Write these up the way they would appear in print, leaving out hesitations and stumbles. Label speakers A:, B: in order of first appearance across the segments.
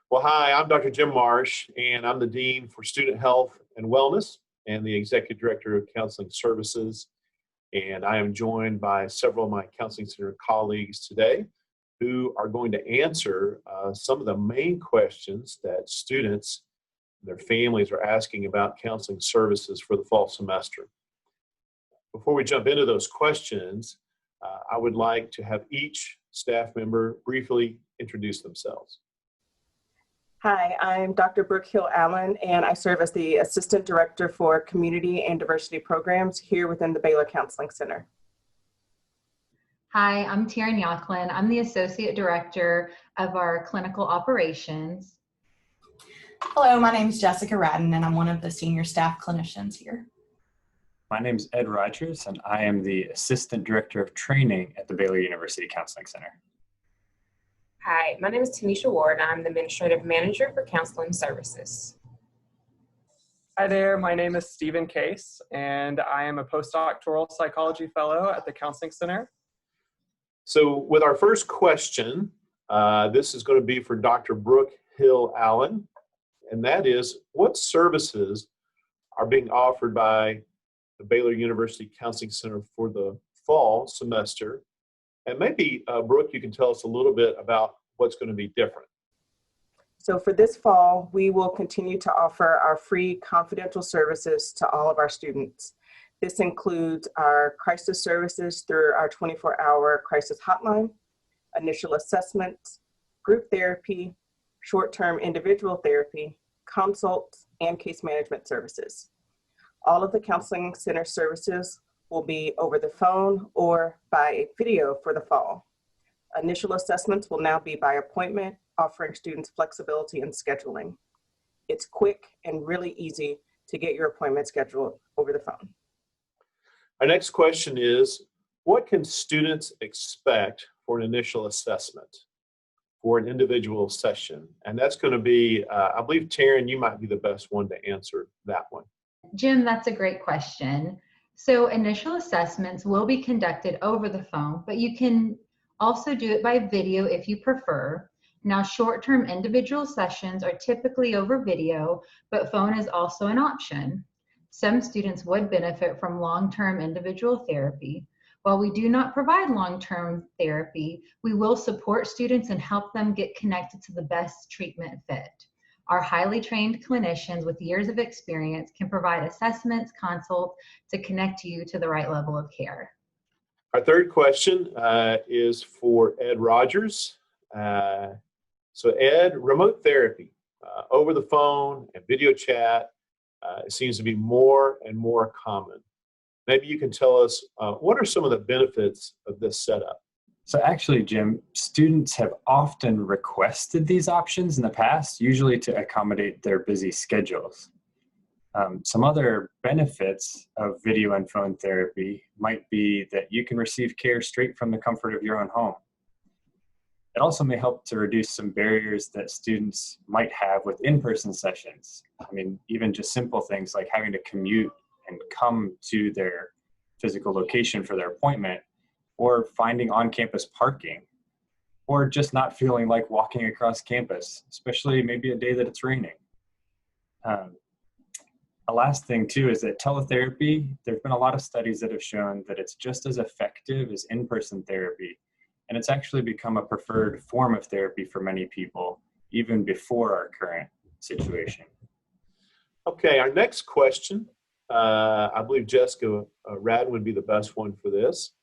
A: Well, hi, I'm Dr. Jim Marsh, and I'm the Dean for Student Health and Wellness and the Executive Director of Counseling Services. And I am joined by several of my Counseling Center colleagues today who are going to answer some of the main questions that students and their families are asking about counseling services for the fall semester. Before we jump into those questions, I would like to have each staff member briefly introduce themselves.
B: Hi, I'm Dr. Brooke Hill-Allen, and I serve as the Assistant Director for Community and Diversity Programs here within the Baylor Counseling Center.
C: Hi, I'm Taryn Yocklin. I'm the Associate Director of our Clinical Operations.
D: Hello, my name is Jessica Radden, and I'm one of the Senior Staff Clinicians here.
E: My name is Ed Rogers, and I am the Assistant Director of Training at the Baylor University Counseling Center.
F: Hi, my name is Tanisha Ward, and I'm the Administrative Manager for Counseling Services.
G: Hi there, my name is Stephen Case, and I am a postdoctoral psychology fellow at the Counseling Center.
A: So with our first question, this is going to be for Dr. Brooke Hill-Allen, and that is, what services are being offered by the Baylor University Counseling Center for the fall semester? And maybe, Brooke, you can tell us a little bit about what's going to be different.
B: So for this fall, we will continue to offer our free confidential services to all of our students. This includes our crisis services through our 24-hour crisis hotline, initial assessments, group therapy, short-term individual therapy, consults, and case management services. All of the Counseling Center services will be over the phone or by a video for the fall. Initial assessments will now be by appointment, offering students flexibility in scheduling. It's quick and really easy to get your appointment scheduled over the phone.
A: Our next question is, what can students expect for an initial assessment for an individual session? And that's going to be, I believe, Taryn, you might be the best one to answer that one.
C: Jim, that's a great question. So initial assessments will be conducted over the phone, but you can also do it by video if you prefer. Now, short-term individual sessions are typically over video, but phone is also an option. Some students would benefit from long-term individual therapy. While we do not provide long-term therapy, we will support students and help them get connected to the best treatment fit. Our highly trained clinicians with years of experience can provide assessments, consults to connect you to the right level of care.
A: Our third question is for Ed Rogers. So Ed, remote therapy, over the phone and video chat, seems to be more and more common. Maybe you can tell us what are some of the benefits of this setup?
E: So actually, Jim, students have often requested these options in the past, usually to accommodate their busy schedules. Some other benefits of video and phone therapy might be that you can receive care straight from the comfort of your own home. It also may help to reduce some barriers that students might have with in-person sessions. I mean, even just simple things like having to commute and come to their physical location for their appointment, or finding on-campus parking, or just not feeling like walking across campus, especially maybe a day that it's raining. A last thing too is that teletherapy, there've been a lot of studies that have shown that it's just as effective as in-person therapy. And it's actually become a preferred form of therapy for many people, even before our current situation.
A: Okay, our next question, I believe Jessica Radden would be the best one for this.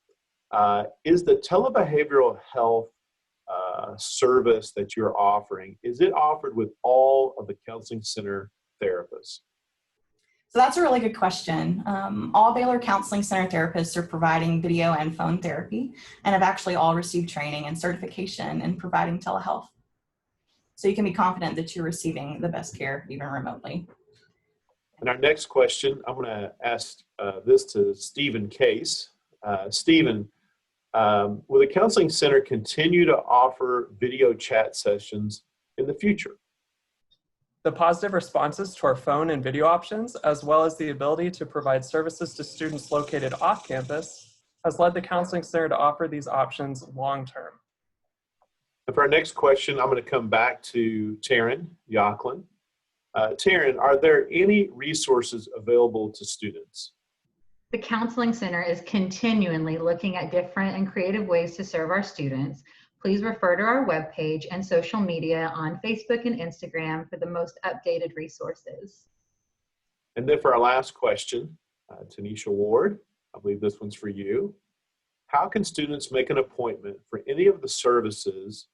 A: Is the telebehavioral health service that you're offering, is it offered with all of the Counseling Center therapists?
D: So that's a really good question. All Baylor Counseling Center therapists are providing video and phone therapy and have actually all received training and certification in providing telehealth. So you can be confident that you're receiving the best care, even remotely.
A: And our next question, I'm going to ask this to Stephen Case. Stephen, will the Counseling Center continue to offer video chat sessions in the future?
G: The positive responses to our phone and video options, as well as the ability to provide services to students located off campus, has led the Counseling Center to offer these options long-term.
A: And for our next question, I'm going to come back to Taryn Yocklin. Taryn, are there any resources available to students?
C: The Counseling Center is continually looking at different and creative ways to serve our students. Please refer to our webpage and social media on Facebook and Instagram for the most updated resources.
A: And then for our last question, Tanisha Ward, I believe this one's for you. How can students make an appointment for any of the services,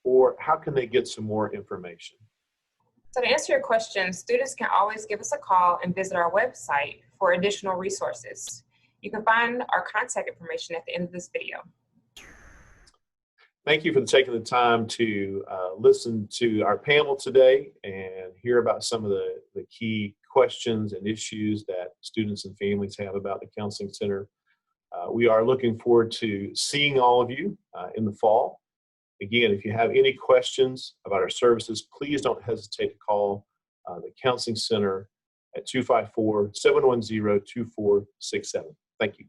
A: or how can they get some more information?
F: So to answer your question, students can always give us a call and visit our website for additional resources. You can find our contact information at the end of this video.
A: Thank you for taking the time to listen to our panel today and hear about some of the key questions and issues that students and families have about the Counseling Center. We are looking forward to seeing all of you in the fall. Again, if you have any questions about our services, please don't hesitate to call the Counseling Center at 254-710-2467. Thank you.